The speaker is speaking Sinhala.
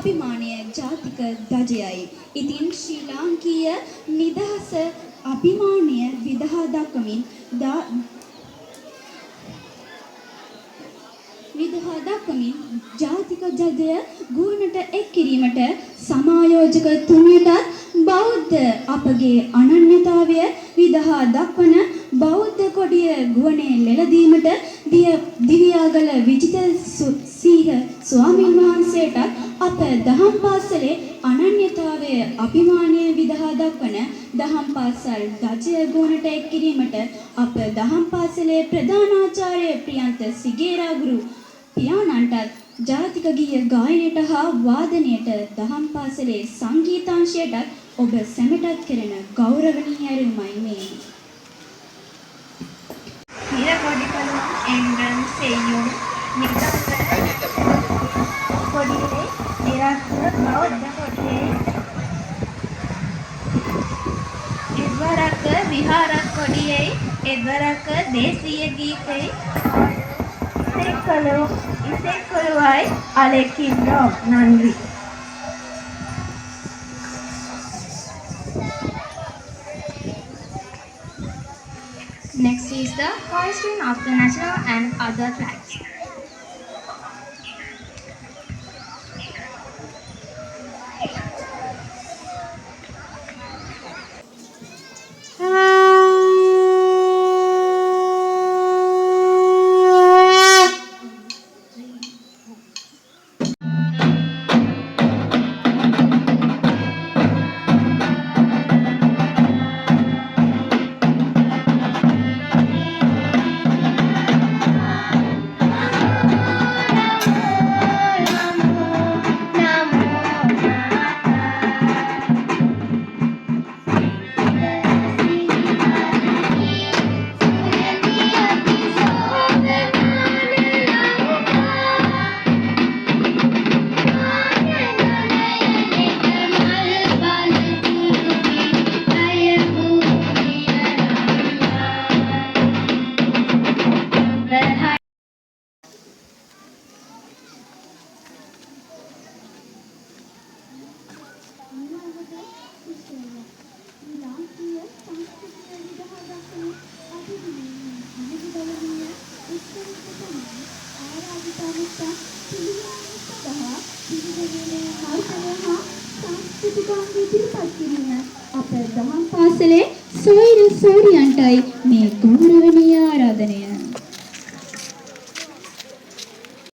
අභිමානීය ජාතික ධජයයි. ඉතින් ශ්‍රී ලාංකීය නිදහස අභිමානීය විදහා දක්වමින් ජාතික ජදය ගුවනට එක් කිරීමට සමායෝජක තුමියටත් බෞද්ධ අපගේ අනන්‍යතාවය විදහා දක්වන බෞද්ධ කොඩිය ගුවනේ ලෙලදීමට දිවියාගල විජිත සීහ ස්වාමීන් වහන්සේට අප දහම් පාසලේ අනන්‍යතාවය අභිමානීය විදහා දක්වන දහම් පාසල් ධජය ගුවනට එක් කිරීමට අප දහම් පාසලේ ප්‍රධානාචාර්ය ප්‍රියන්ත සිගේරා ගුරු පියාණන්ටත් ජාතික ගීය ගායනයට හා වාදනයට දහම් පාසලේ සංගීතාංශයටත් ඔබ සැමටත් කෙරෙන ගෞරවනීය ඇරයුමයි මේ. නිරකොඩිකලු එන්ඩ්‍රන් සෙයුම් නිකතර කොඩියේ නිරක්ත බෞද්ධ කොඩියේ එද්වරක විහාරක් කොඩියේ එද්වරක දේශීය ගීතේ ඉසෙක්කලුවයි අලෙකින්ඩෝ නන්දි. Next is the hoisting of the national and other flags. පාසලේ සොයිර සෝරියන්ටයි මේ ගෞරවනීය ආරාධනය.